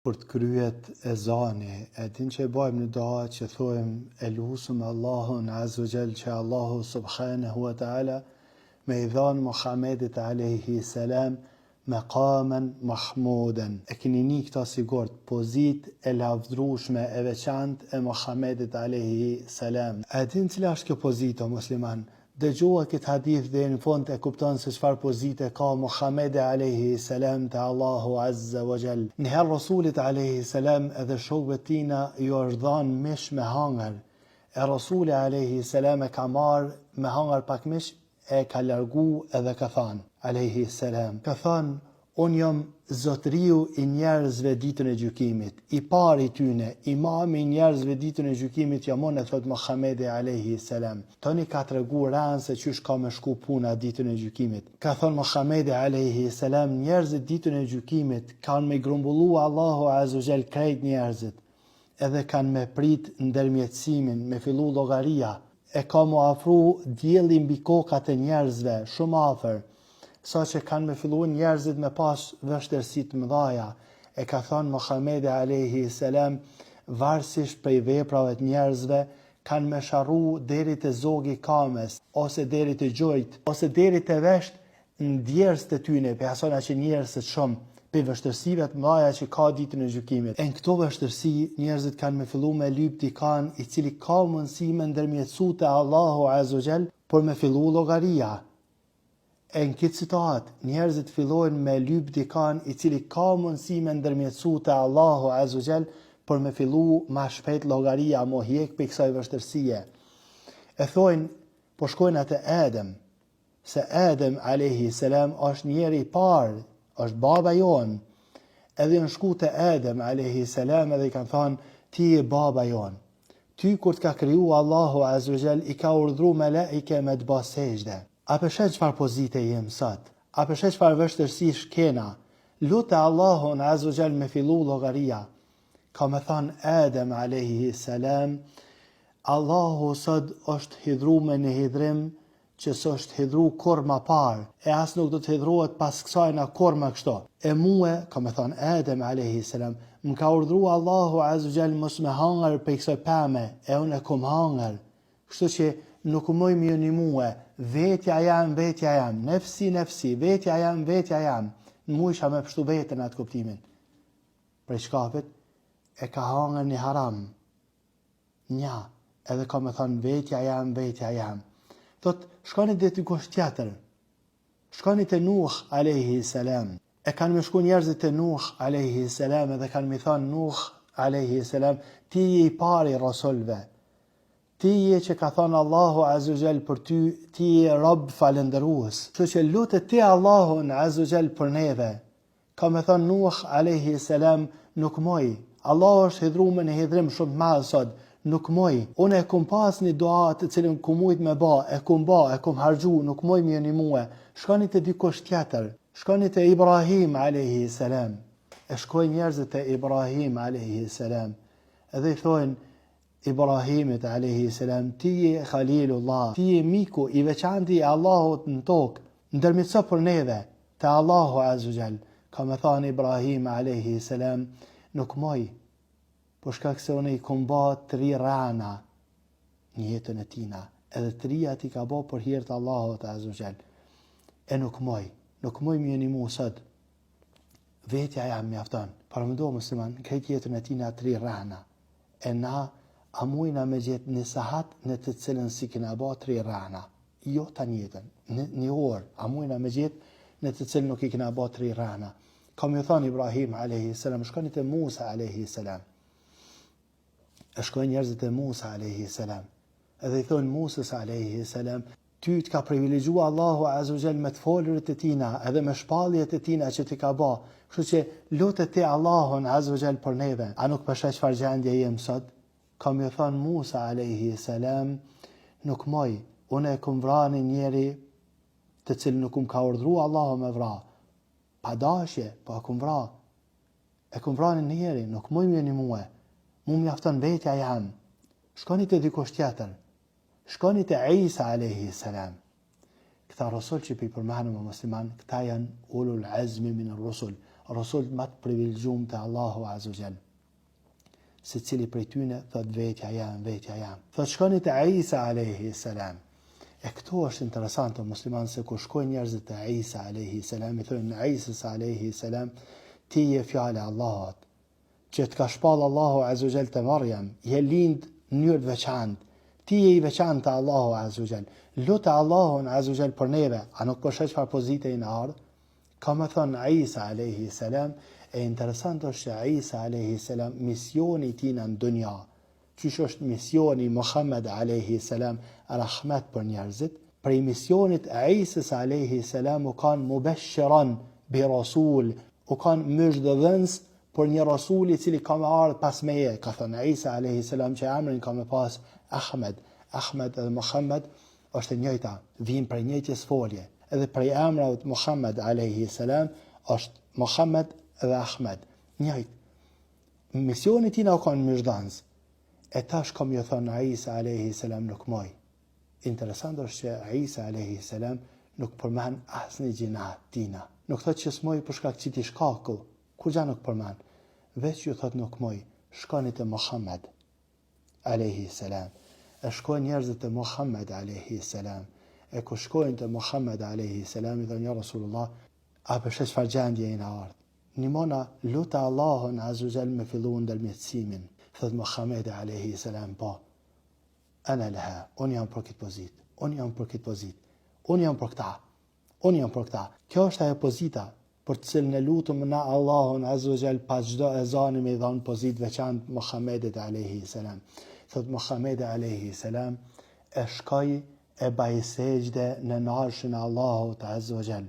Për të kryet ezani, e din që e bajmë në doa që thojmë e lusëm Allahun Azza wa Jall që Allahu subhanahu wa ta'ala me i dhanë Muhammedit alayhi salam maqaman mahmuden. E keni një këta sigurt, pozit e lavdrushme e veçant e Muhammedit alayhi salam. E din cila është kjo pozit o musliman? Dëgjoha këtë hadith dhe në fund e kupton se çfarë pozite ka Muhamedi alayhi salam te Allahu Azza wa Jall. Njëherë Rasulit alayhi salam edhe shokëve tina ju është dhanë mish me hangër. E Rasuli alayhi salam e ka marrë me hangër pak mish e ka largu edhe ka thënë alayhi salam. Ka thënë unë jam zotëriu i njerëzve ditën e gjykimit, i pari tyne, imami i njerëzve ditën e gjykimit jam unë, thot Muhamedi alayhi salam. Tani ka tregu ran se çysh ka me shku puna ditën e gjykimit. Ka thënë Muhamedi alayhi salam, njerëzit ditën e gjykimit kanë me grumbullu Allahu Azza wa Jall krejt njerëzit, edhe kanë me prit ndërmjetësimin, me fillu llogaria, e ka mu afru dielli mbi kokat e njerëzve shumë afër. Sa që kanë me fillu njerëzit me pas vështirësi të mëdhaja, e ka thonë Muhamedi alayhi salam, varësisht prej veprave të njerëzve, kanë me sharru deri te zogi kames, ose deri te gjojt, ose deri te vesht në djerës të tyne, pe asona që njerëzit shumë, pe vështërsive të mëdhaja që ka ditën e gjykimit. E në këto vështërsi, njerëzit kanë me fillu me lyp dikan i cili ka mundësi me ndërmjetësu te Allahu Azza wa Jall, por me fillu llogaria. E në këtë citat, njerëzit fillojnë me lyp dikan i cili ka mundësi me ndërmjetësu te Allahu Azza wa Jall, por me fillu ma shpejt llogaria, mo hjek për kësaj vështërsie. E thojnë, po shkojnë atë Adem, se Adem alayhi salam është njeri i parë, është baba jonë, edhe në shku te Adem alayhi salam edhe i kanë thonë, ti e baba jonë. Ty kur t'ka kriju Allahu Azza wa Jall, i ka urdhru melaike me t'ba sejdë. A përshet çfarë pozite jem sot? A përshet çfarë vështërsi shkena? Lutë Allahun Azza wa Jall me fillu llogaria. Ka me thënë Adem alayhi salam, Allahu sot është hidhru me një hidhrim që s'është hidhru kur ma parë, e as nuk do të hidhruhet pas kësajna kur ma kështo. E muë, ka me thënë Adem alayhi salam, më ka urdhru Allahu Azza wa Jall mos me hangër për kësaj peme, e unë e kum hangër. Kështu që nuk moj më jeni muë, vetja jam, nefsi, vetja jam, në mu isha me pështu vetën atë kuptimin. Prej shkapit, e ka hangër një haram, nja, edhe ka me thonë vetja jam. Thot, shkoni dhe të kusht tjetër, shkoni të Nuh alayhi salam, e kanë me shku njerëzit të Nuh alayhi salam, edhe kanë me thonë Nuh alayhi salam, ti i pari rasulve, ti je që ka thonë Allahu Azza wa Jall për ty, ti je rob falëndërues. Kështu që lutet ti Allahun Azza wa Jall për neve. Ka me thonë Nuh alayhi salam, nuk moj. Allahu është hidhru me në hidhrim shumë të madh sot, nuk moj. Unë e kum pas një dua të cilën kum mujt me e kum harxhu, nuk moj më jeni mua. Shkoni te dikush tjetër. Shkoni te Ibrahim alayhi salam. E shkojnë njerëzit te Ibrahim alayhi salam. Edhe i thojnë Ibrahimit alayhi salam, ti je Khalilullah, ti je miku i veçantë i Allahut në tokë, ndërmjetëso për neve te Allahu Azza wa Jall. Ka me thënë Ibrahim alayhi salam, nuk moj, por shkak se unë i kum ba 3 rana në jetën e tina, edhe 3 i ka ba për hir të Allahut Azza wa Jall. E nuk moj më jeni mu sot. Vetja jam mjafton. Para më do musliman, këtë jetën e tina 3 rana. E na a mujna me gjithë një sahat në të cilën si kina ba 3 rana. Jo ta njetën, një orë, a mujna me gjithë në të cilën nuk i kina ba 3 rana. Kam ju thonë Ibrahim alayhi salam, shkoni te Musa alayhi salam. E shkojnë njerëzit e Musa alayhi salam. Edhe i thonë Musës alayhi salam, ty t'ka privilegjua Allahu Azza wa Jall me të folurit e tina, edhe me shpalljet e tina që t'i ka ba. Kështu që lutet ti Allahun Azza wa Jall për neve. A nuk përshet çfarë gjendje jem sot? Kam ju thonë Musa alayhi salam, nuk moj, unë e kum vra një njeri të cilë nuk ka urdhru Allahu me vra. Pa dashje, pa kum vra. E kum vra një njeri, nuk moj më jeni mua. Mu mjafton vetja jam. Shkoni te dikush tjetër. Shkoni te Isa alayhi salam. Këta rasul që pi përmenëm musliman, këta janë ulul azmi min ar-rusul. rasul më të privilegjuar te Allahu Azza wa Jall. Se cili prej tyne thot vetja jam. Thot shkoni te Isa alayhi salam. E këtu është interesante musliman se kur shkojnë njerëzit te Isa alayhi salam, i thonë Isa alayhi salam, ti je fjala e Allahut, që të ka shpall Allahu Azza wa Jall te Maryam, je lind në mënyrë të veçantë. Ti je i veçantë Allahu Azza wa Jall. Lutë Allahun Azza wa Jall për neve, a nuk po sheh çfarë pozite i në ardh? Ka më thënë Isa alayhi salam. E interesant është që Isa alayhi salam misioni i tij në dunja, qysh është misioni Muhammed alayhi salam, rahmet për njerëzit, prej misionit e Isës alayhi salam u kanë mubashiran bi rasul, u kanë mëzhdhënës për një rasul i cili ka më ardhur pas meje. Ka thënë Isa alayhi salam që emrin ka më pas Ahmed dhe Muhammed është e njëjta, vijnë prej njëjtës folje. Edhe prej emrave të Muhammed alayhi salam është Muhammed dhe Ahmed, njëjtë. Misioni tina u kanë mëzhdhënës. E tash kom ju thonë Isa alayhi salam nuk moj. Interesant është që Isa alayhi salam nuk përmend asnjë gjinat tina. Nuk thot që s'moj për shkak që ti shkaku, kur gja nuk përmend. Veç ju thot nuk moj, shkoni te Muhammed alayhi salam. E shkojnë njerëzit te Muhammed alayhi salam. E ku shkojnë te Muhammed alayhi salam i thonë ja Rasulullah, a përshë çfarë gjendje i na ardh? Nimona luta Allahun Azza wa Jall me fillu ndërmjetësimin. Thot Muhammed alayhi salam, po, ana laha, unë jam për këtë pozitë, unë jam për këtë pozitë, unë jam për këta. Kjo është ajo pozita për të cilën e lutëm na Allahun Azza wa Jall pas çdo ezani me dhënë pozitë veçantë Muhammedit alayhi salam. Thot Muhammed alayhi salam, e shkoj e baj sejdë në arshin e Allahut Azza wa Jall.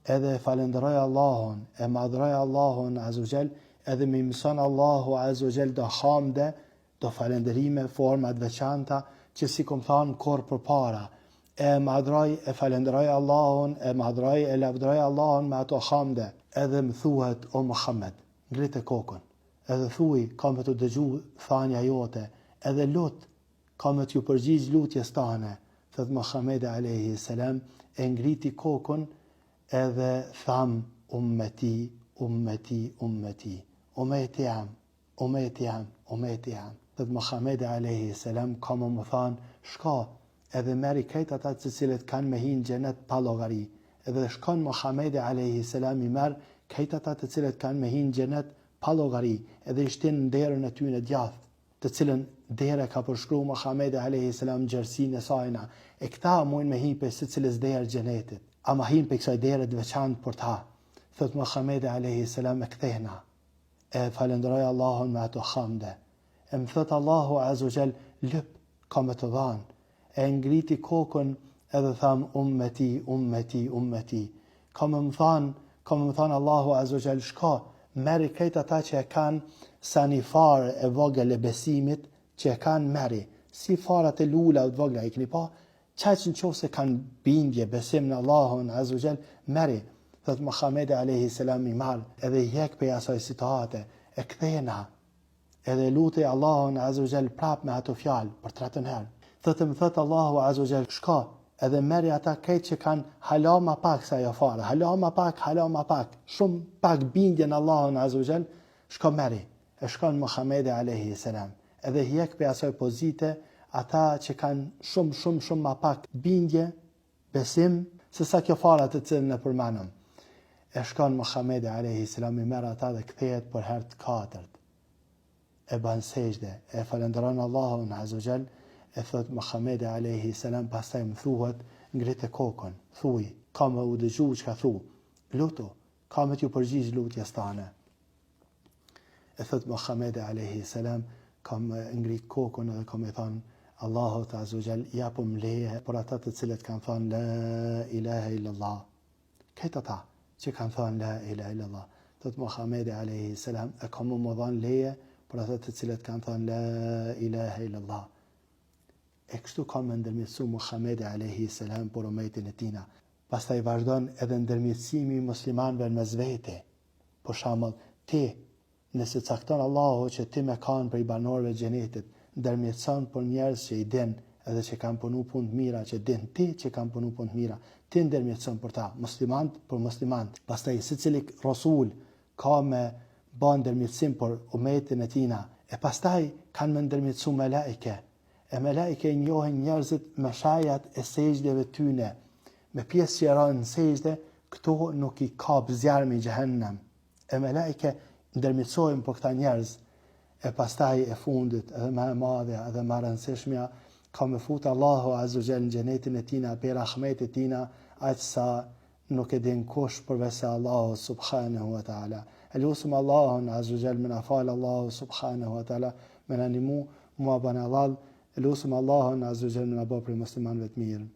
Edhe falenderoj Allahun, e madhroj Allahun Azza wa Jall, edhe me mëson Allahu Azza wa Jall do hamde, do falenderime, format veçanta, që si kom thanë kur për para, e madhroj, e falenderoj Allahun, e madhroj, e lavdroj Allahun me ato hamde, edhe më thuhet o Muhammed, ngrite kokën, edhe thuj, kam të dëgju thanja jote, edhe lut, kam të ju përgjigj lutjes tane, thët Muhammed alayhi salam, e ngriti kokën, edhe tham ummeti, jam. Thët Muhammed alayhi salam ka më thanë, shka, edhe meri krejt ata të cilët kanë me hinë xhenet pa llogari. Edhe shkon Muhammed alayhi salam i merr krejt ata të cilët kanë me hinë xhenet pa llogari, edhe i shtin në derën e tyre djathtë, të cilën dera ka përshkruar Muhammed alayhi salam gjersinë e sajna. E këta mujnë me hinë për secilës derë xhenetit, ama hinë për kësaj derë të veçantë për ta. Thot Muhammed alayhi salam, e kthehna, e falenderoj Allahun me ato hamde. E më thot Allahu Azza wa Jall, lyp, ka me të dhanë, e ngriti kokën edhe tham ummeti. Ka me më thanë Allahu Azza wa Jall, shka, meri krejt ata që e kanë sa një farë e vogël e besimit, që e kanë meri, si farat e lula të vogla, i këni pa, qaq në qofë se kanë bindje, besim në Allahun Azza wa Jall, meri, thot Muhammed alayhi salam i marë, edhe jek për asaj situate, e kthena, edhe lutej Allahun Azza wa Jall prap me ato fjalë për 3 herë. Më thot Allahu Azza wa Jall, shka, edhe meri ata krejt që kanë hala ma pak sa jo fare, hala ma pak, shumë pak bindje në Allahun Azza wa Jall, shka meri, e shkon Muhammed alayhi salam, edhe jek për asaj pozite, ata që kanë shumë ma pak bindje, besim, se sa kjo fara të cilën e përmanëm. E shkon Muhammed alayhi salam i merr ata dhe kthehet për herë të 4. E ban sejdë, e falenderon Allahun Azza wa Jall, e thot Muhammed alayhi salam, pastaj më thuhet, ngrite kokën, thuj, ka me u dëgju çka thu, lutu, ka me t'ju përgjigj lutjes tane. E thot Muhammed alayhi salam, ka me ngrit kokën edhe ka me thonë, Allahu Azza wa Jall, japum leje për ata të cilët kanë thonë la ilaha illallah. Këtë ata që kanë thonë la ilaha illallah. Thot Muhammed alayhi salam, e ka më dhanë leje për ata të cilët kanë thonë la ilaha illallah. E kështu ka më ndërmjetësu Muhammed alayhi salam për umetin e tina. Pastaj vazhdon edhe ndërmjetësimi i muslimanëve mes vete. Për shembull, ti, nëse cakton Allahu që ti me kanë për i banorëve xhenetit, ndërmjetëson për njerëz që i din edhe që kanë punu punë të mira, që din ti që kanë punu punë të mira, ti ndërmjetëson për ta, muslimant për muslimant. Pastaj secili rasul ka me bën ndërmjetësim për umetin e tina, e pastaj kanë me ndërmjetësu melaike. E melaike njohin njerëzit me shajat e sejjdeve tyne, me pjesë që ranë në sejde, këto nuk i ka zjarmi i Gjehennem. E melaike ndërmjetësojnë për këta njerëz, e pastaj e fundit, edhe më e madhe, edhe më rëndësishmja, ka me futë Allahu Azza wa Jall në xhenetin e tina, për rahmetit tina, aq sa nuk e din kush përveç Allahu subhanahu wa taala. Elusum Allahun Azza wa Jall me na fal Allahu subhanahu wa taala, me na nimu mua bana dhall. Elusum Allahun Azza wa Jall me na bëj për muslimanëve të mirë.